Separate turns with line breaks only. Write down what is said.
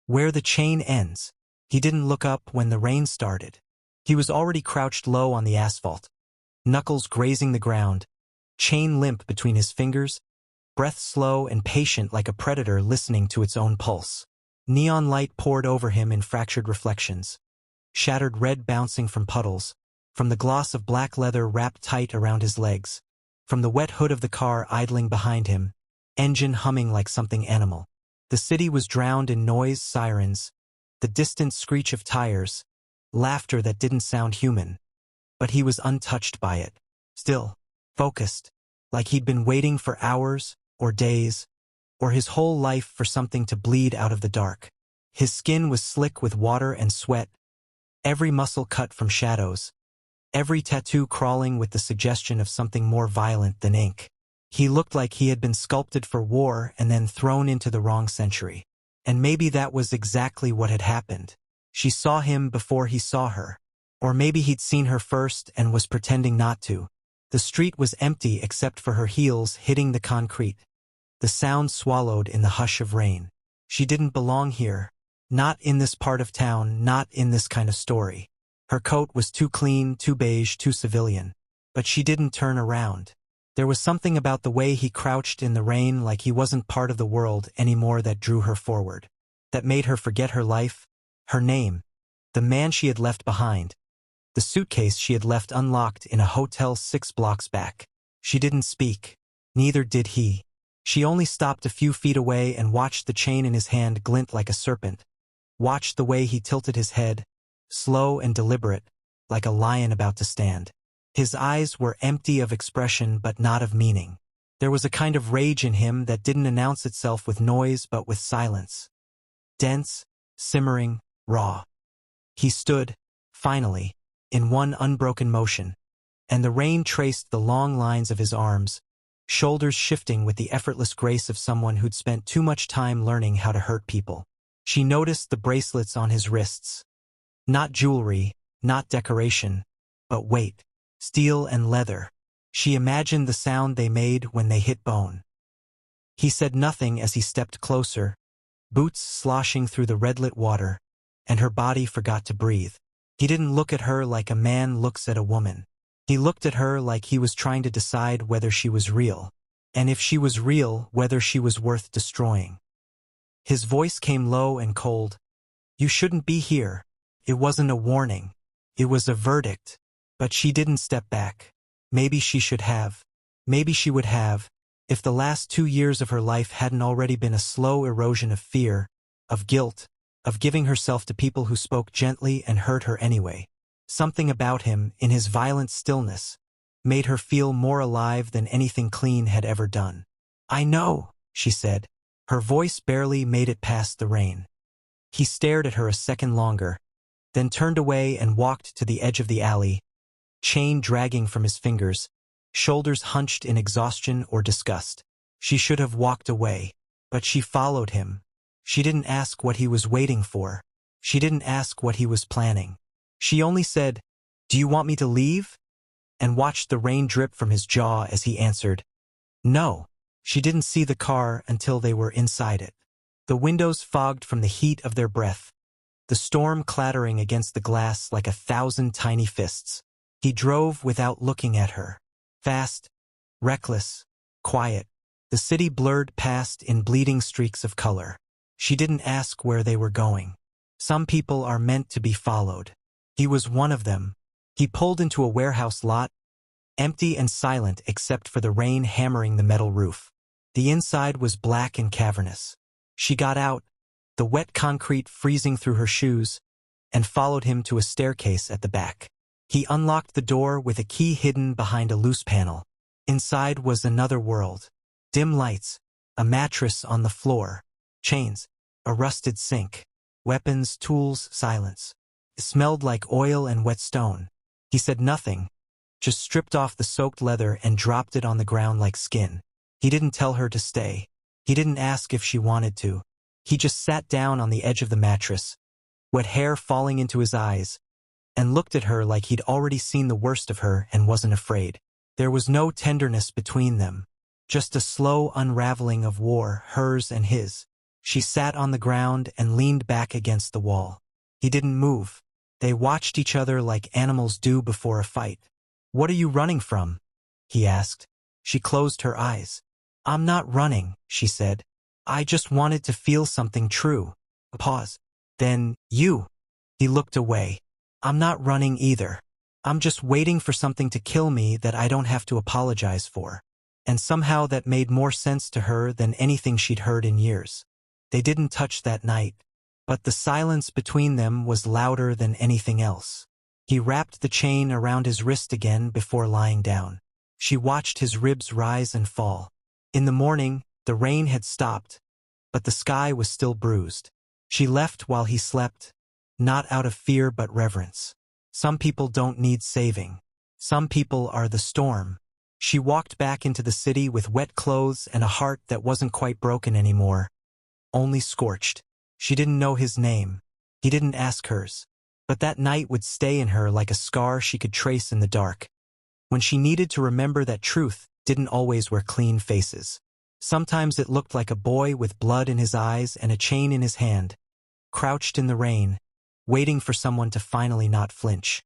where the chain ends. He didn't look up when the rain started. He was already crouched low on the asphalt, knuckles grazing the ground, chain limp between his fingers, breath slow and patient like a predator listening to its own pulse. Neon light poured over him in fractured reflections, shattered red bouncing from puddles, from the gloss of black leather wrapped tight around his legs, from the wet hood of the car idling behind him, engine humming like something animal. The city was drowned in noise, sirens, the distant screech of tires, laughter that didn't sound human. But he was untouched by it, still, focused, like he'd been waiting for hours, or days, or his whole life for something to bleed out of the dark. His skin was slick with water and sweat, every muscle cut from shadows, every tattoo crawling with the suggestion of something more violent than ink. He looked like he had been sculpted for war and then thrown into the wrong century. And maybe that was exactly what had happened. She saw him before he saw her. Or maybe he'd seen her first and was pretending not to. The street was empty except for her heels hitting the concrete, the sound swallowed in the hush of rain. She didn't belong here. Not in this part of town, not in this kind of story. Her coat was too clean, too beige, too civilian. But she didn't turn around. There was something about the way he crouched in the rain like he wasn't part of the world anymore that drew her forward. That made her forget her life, her name, the man she had left behind, the suitcase she had left unlocked in a hotel 6 blocks back. She didn't speak. Neither did he. She only stopped a few feet away and watched the chain in his hand glint like a serpent. Watched the way he tilted his head, slow and deliberate, like a lion about to stand. His eyes were empty of expression but not of meaning. There was a kind of rage in him that didn't announce itself with noise but with silence. Dense, simmering, raw. He stood, finally, in one unbroken motion, and the rain traced the long lines of his arms, shoulders shifting with the effortless grace of someone who'd spent too much time learning how to hurt people. She noticed the bracelets on his wrists. Not jewelry, not decoration, but weight. Steel and leather. She imagined the sound they made when they hit bone. He said nothing as he stepped closer, boots sloshing through the red-lit water, and her body forgot to breathe. He didn't look at her like a man looks at a woman. He looked at her like he was trying to decide whether she was real, and if she was real, whether she was worth destroying. His voice came low and cold. "You shouldn't be here." It wasn't a warning. It was a verdict. But she didn't step back. Maybe she should have. Maybe she would have, if the last 2 years of her life hadn't already been a slow erosion of fear, of guilt, of giving herself to people who spoke gently and hurt her anyway. Something about him, in his violent stillness, made her feel more alive than anything clean had ever done. "I know," she said. Her voice barely made it past the rain. He stared at her a second longer, then turned away and walked to the edge of the alley, chain dragging from his fingers, shoulders hunched in exhaustion or disgust. She should have walked away, but she followed him. She didn't ask what he was waiting for. She didn't ask what he was planning. She only said, "Do you want me to leave?" and watched the rain drip from his jaw as he answered, "No." She didn't see the car until they were inside it. The windows fogged from the heat of their breath, the storm clattering against the glass like 1,000 tiny fists. He drove without looking at her. Fast, reckless, quiet. The city blurred past in bleeding streaks of color. She didn't ask where they were going. Some people are meant to be followed. He was one of them. He pulled into a warehouse lot, empty and silent except for the rain hammering the metal roof. The inside was black and cavernous. She got out, the wet concrete freezing through her shoes, and followed him to a staircase at the back. He unlocked the door with a key hidden behind a loose panel. Inside was another world. Dim lights, a mattress on the floor, chains, a rusted sink, weapons, tools, silence. It smelled like oil and wet stone. He said nothing, just stripped off the soaked leather and dropped it on the ground like skin. He didn't tell her to stay. He didn't ask if she wanted to. He just sat down on the edge of the mattress, wet hair falling into his eyes, and looked at her like he'd already seen the worst of her and wasn't afraid. There was no tenderness between them, just a slow unraveling of war, hers and his. She sat on the ground and leaned back against the wall. He didn't move. They watched each other like animals do before a fight. "What are you running from?" he asked. She closed her eyes. "I'm not running," she said. "I just wanted to feel something true." A pause. "Then, you." He looked away. "I'm not running either. I'm just waiting for something to kill me that I don't have to apologize for." And somehow that made more sense to her than anything she'd heard in years. They didn't touch that night, but the silence between them was louder than anything else. He wrapped the chain around his wrist again before lying down. She watched his ribs rise and fall. In the morning, the rain had stopped, but the sky was still bruised. She left while he slept, not out of fear but reverence. Some people don't need saving. Some people are the storm. She walked back into the city with wet clothes and a heart that wasn't quite broken anymore, only scorched. She didn't know his name. He didn't ask hers. But that night would stay in her like a scar she could trace in the dark. When she needed to remember that truth didn't always wear clean faces. Sometimes it looked like a boy with blood in his eyes and a chain in his hand, crouched in the rain, waiting for someone to finally not flinch.